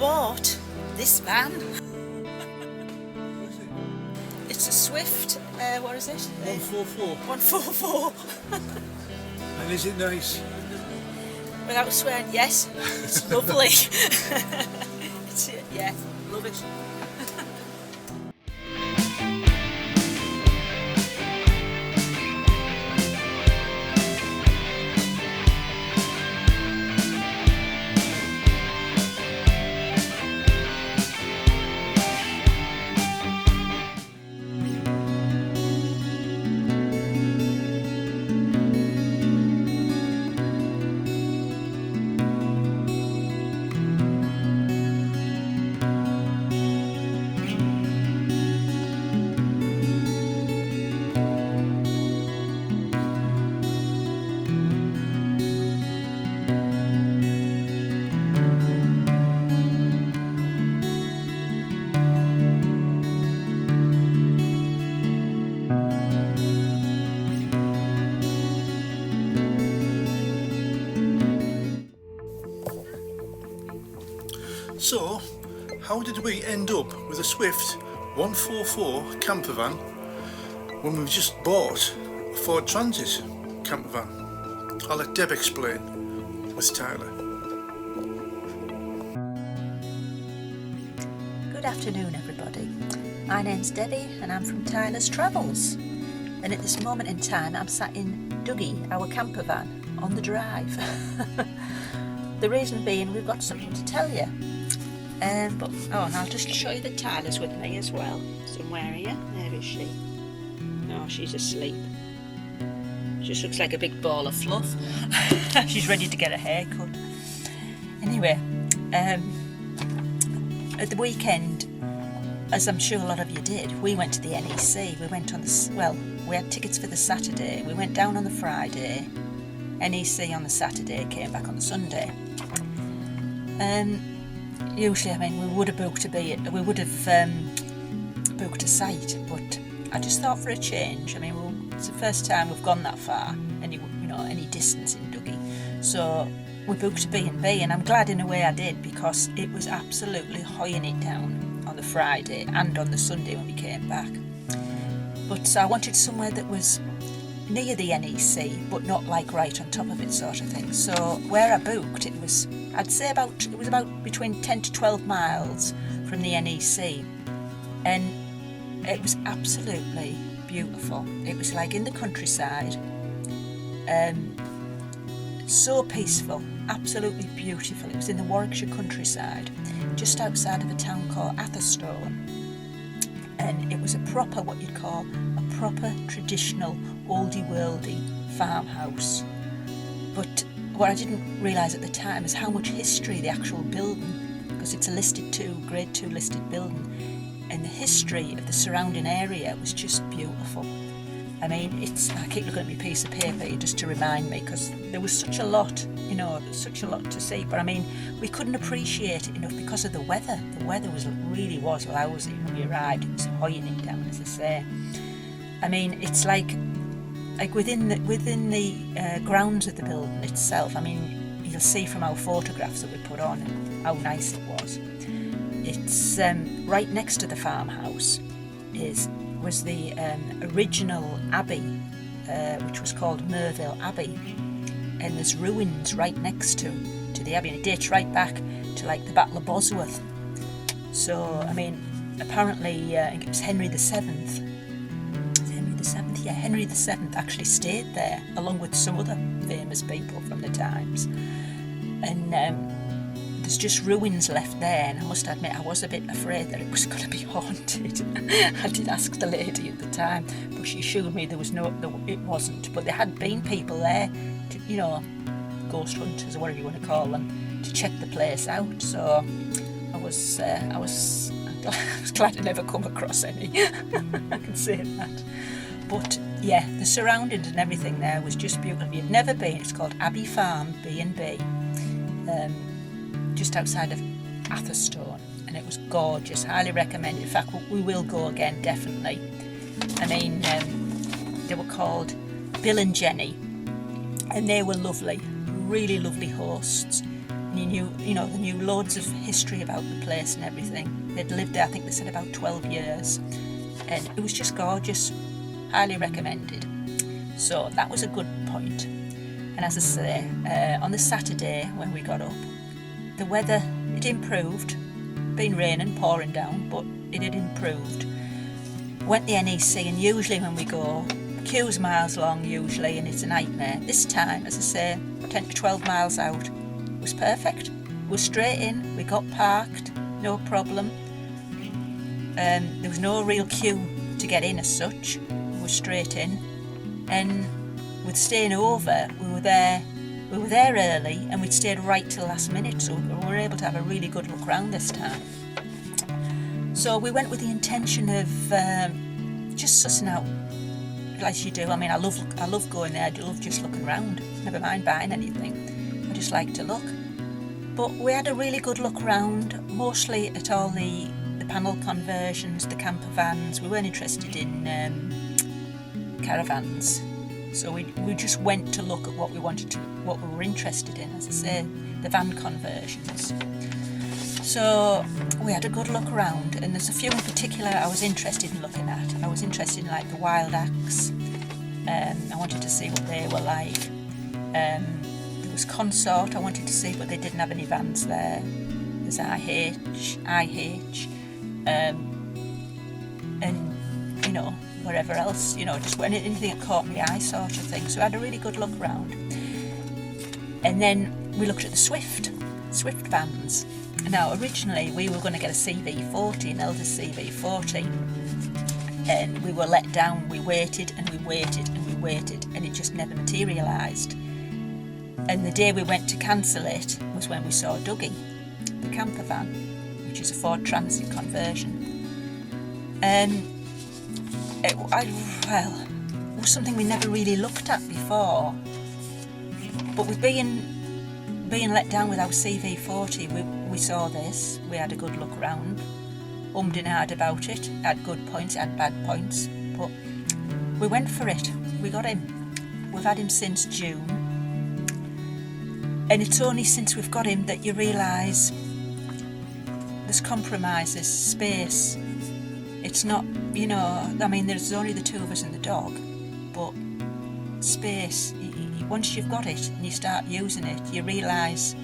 bought this van. It's a Swift, what is it? 144. 144. And is it nice? Without swearing, yes, it's lovely. Yeah, love it. So, how did we end up with a Swift 144 campervan when we've just bought a Ford Transit campervan? I'll let Deb explain with Tyler. Good afternoon, everybody. My name's Debbie and I'm from Tyler's Travels. And at this moment in time I'm sat in Dougie, our campervan, on the drive. The reason being we've got something to tell you. And I'll just show you that Tyler's with me as well. Somewhere here. There is she. Oh, she's asleep. She just looks like a big ball of fluff. She's ready to get a haircut. Anyway, at the weekend, as I'm sure a lot of you did, we went to the NEC. We went on we had tickets for the Saturday. We went down on the Friday. NEC on the Saturday, came back on the Sunday. Usually, we would have booked booked a site, but I just thought for a change. It's the first time we've gone that far, any distance in Dougie. So we booked a B&B, and I'm glad in a way I did, because it was absolutely hoying it down on the Friday and on the Sunday when we came back. But I wanted somewhere that was near the NEC, but not like right on top of it, sort of thing. So where I booked, it was about between 10 to 12 miles from the NEC, and it was absolutely beautiful. It was like in the countryside, so peaceful, absolutely beautiful. It was in the Warwickshire countryside, just outside of a town called Atherstone, and it was what you'd call a proper traditional oldie worldy farmhouse. But what I didn't realise at the time is how much history the actual building, because it's a grade 2 listed building, and the history of the surrounding area was just beautiful. I keep looking at my piece of paper here just to remind me, because there was such a lot, there's such a lot to see. But we couldn't appreciate it enough because of the weather. The weather really was lousy when we arrived. It was hoying it down, as I say. It's like within the grounds of the building itself. You'll see from our photographs that we put on how nice it was. It's right next to the farmhouse was the original abbey, which was called Merville Abbey, and there's ruins right next to the abbey, and it dates right back to like the Battle of Bosworth. So apparently I think it was Henry VII. Henry VII actually stayed there along with some other famous people from the times, and there's just ruins left there. And I must admit, I was a bit afraid that it was going to be haunted. I did ask the lady at the time, but she assured me it wasn't. But there had been people there, ghost hunters or whatever you want to call them, to check the place out. So I was glad I never come across any. I can say that. But yeah, the surroundings and everything there was just beautiful. If you've never been, it's called Abbey Farm B&B, just outside of Atherstone, and it was gorgeous. Highly recommend it. In fact, we will go again, definitely. They were called Bill and Jenny, and they were lovely, really lovely hosts. they knew loads of history about the place and everything. They'd lived there, I think they said, about 12 years. And it was just gorgeous, highly recommended. So that was a good point. And as I say, on the Saturday when we got up, the weather, it improved. Been raining, pouring down, but it had improved. Went the NEC, and usually when we go, queue's miles long usually, and it's a nightmare. This time, as I say, 10 to 12 miles out, it was perfect. We were straight in, we got parked, no problem. There was no real queue to get in as such. We were straight in, and with staying over, we were there early, and we'd stayed right till last minute, so we were able to have a really good look around this time. So we went with the intention of just sussing out, as you do. I mean, I love going there. I love just looking around. Never mind buying anything. I just like to look. But we had a really good look around, mostly at all the panel conversions, the camper vans. We weren't interested in caravans. So we just went to look at what we were interested in, as I say, the van conversions. So we had a good look around, and there's a few in particular I was interested in looking at. I was interested in like the Wild Axe. I wanted to see what they were like. There was Consort, I wanted to see, but they didn't have any vans there. There's IH, and wherever else, just anything that caught my eye sort of thing. So I had a really good look around. And then we looked at the Swift vans. Now originally we were going to get a CV40, an eldest CV40, and we were let down. We waited and we waited and we waited, and it just never materialised. And the day we went to cancel it was when we saw Dougie, the camper van, which is a Ford Transit conversion. And it was something we never really looked at before. But with being let down with our CV40, we saw this, we had a good look around, ummed and ahed about it, had good points, had bad points, but we went for it, we got him. We've had him since June, and it's only since we've got him that you realise there's compromises, space. It's not, there's only the two of us and the dog, but space, once you've got it and you start using it, you realise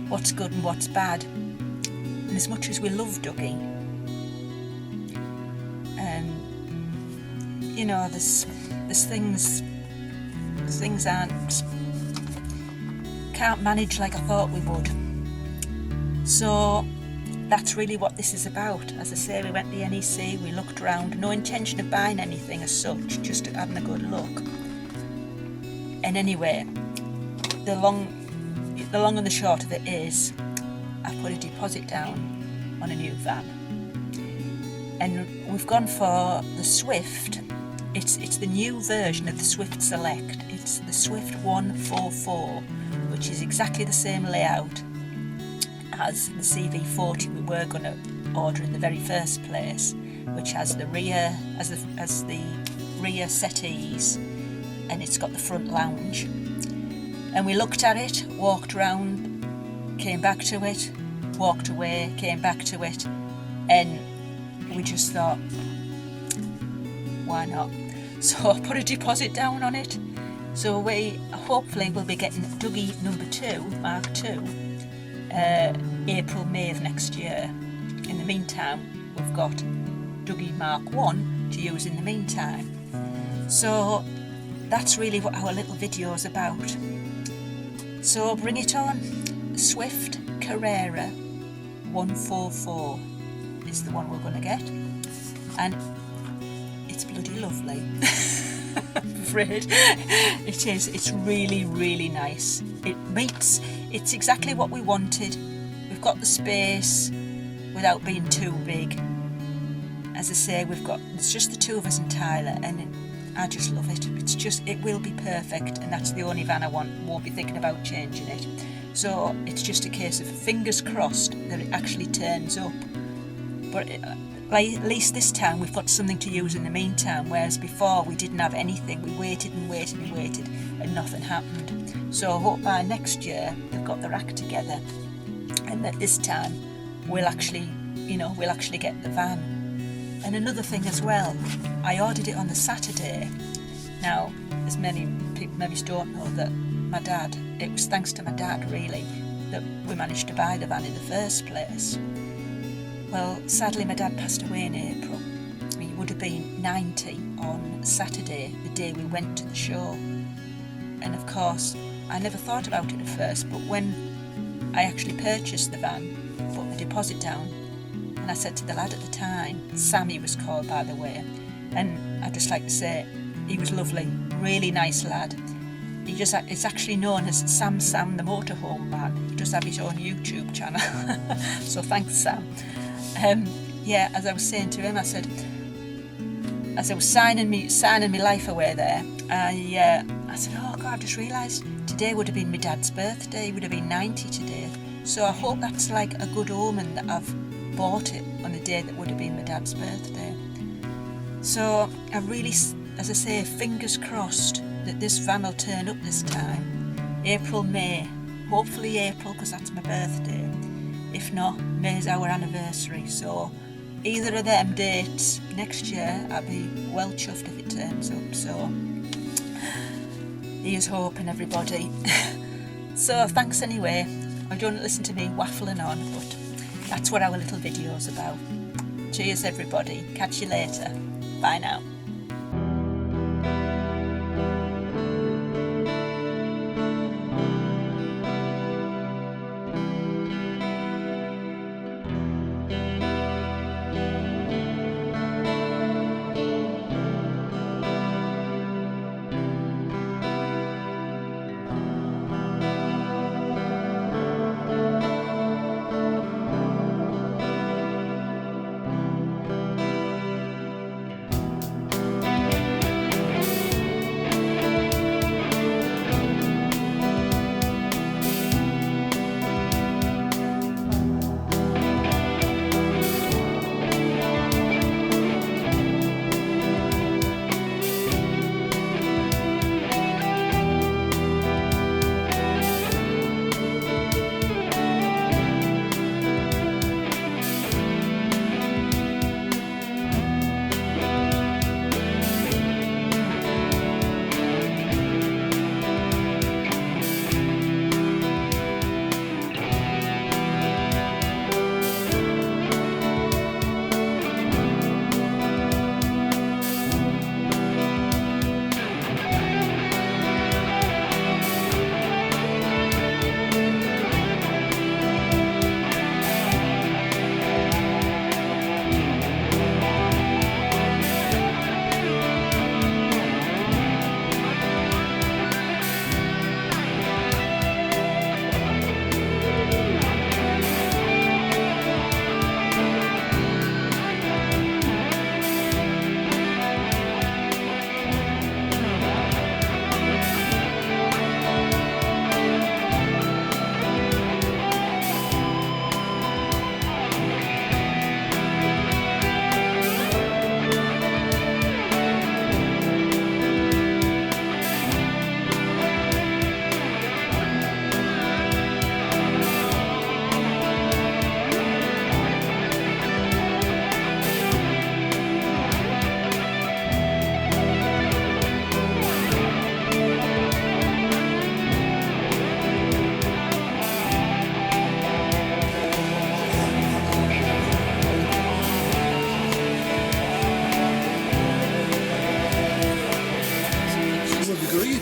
what's good and what's bad. And as much as we love Dougie, there's things can't manage like I thought we would. So that's really what this is about. As I say, we went to the NEC, we looked around, no intention of buying anything as such, just having a good look. And anyway, the long and the short of it is, I've put a deposit down on a new van, and we've gone for the Swift. It's the new version of the Swift Select. It's the Swift 144, which is exactly the same layout as the CV40 we were going to order in the very first place, which has the rear as the rear settees, and it's got the front lounge. And we looked at it, walked around, came back to it, walked away, came back to it, and we just thought, why not? So I put a deposit down on it. So we hopefully will be getting Dougie number 2, Mark 2, April, May of next year. In the meantime, we've got Dougie Mark 1 to use in the meantime. So that's really what our little video is about. So bring it on. Swift Carrera 144 is the one we're going to get, and it's bloody lovely. I'm afraid it is. It's really, really nice. It's exactly what we wanted. We've got the space without being too big. As I say, it's just the two of us and Tyler, and I just love it. It will be perfect, and that's the only van I want. Won't be thinking about changing it. So it's just a case of fingers crossed that it actually turns up. But at least this time we've got something to use in the meantime, whereas before we didn't have anything. We waited and waited and waited, and nothing happened. So I hope by next year they've got their act together, and that this time we'll actually get the van. And another thing as well, I ordered it on the Saturday. Now, as many people maybe don't know, that it was thanks to my dad really that we managed to buy the van in the first place. Well, sadly my dad passed away in April. He would have been 90 on Saturday, the day we went to the show. And of course, I never thought about it at first, but when I actually purchased the van, put the deposit down, and I said to the lad at the time, Sammy was called by the way, and I'd just like to say he was lovely, really nice lad. It's actually known as Sam the Motorhome Man. He does have his own YouTube channel. So thanks, Sam. As I was saying to him, I said, as I was signing me life away there, I said, oh God, I've just realised today would have been my dad's birthday. He would have been 90 today. So I hope that's like a good omen that I've bought it on the day that would have been my dad's birthday. So I really, as I say, fingers crossed that this van will turn up this time. April, May. Hopefully April, because that's my birthday. If not, May's our anniversary. So either of them dates next year, I'll be well chuffed if it turns up. So here's hoping, everybody. So thanks anyway. I don't listen to me waffling on, but that's what our little video's about. Cheers everybody. Catch you later. Bye now.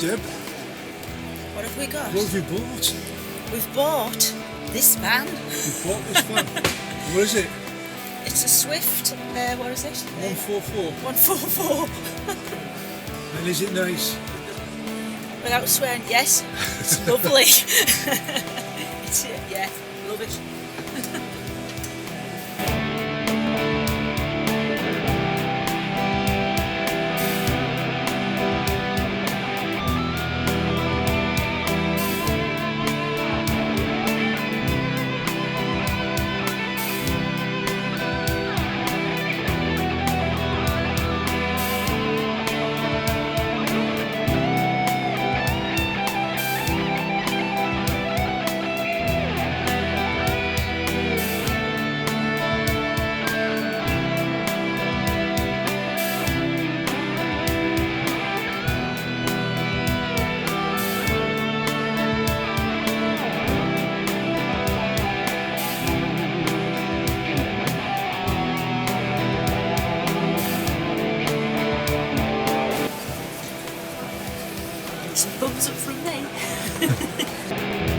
Deb, What have we got? what have you bought? We've bought this van. You bought this van. What is it? It's a Swift, what is it? 144. 144. And is it nice? Without swearing, yes. It's lovely. It's, yeah, love it. Some thumbs up from me.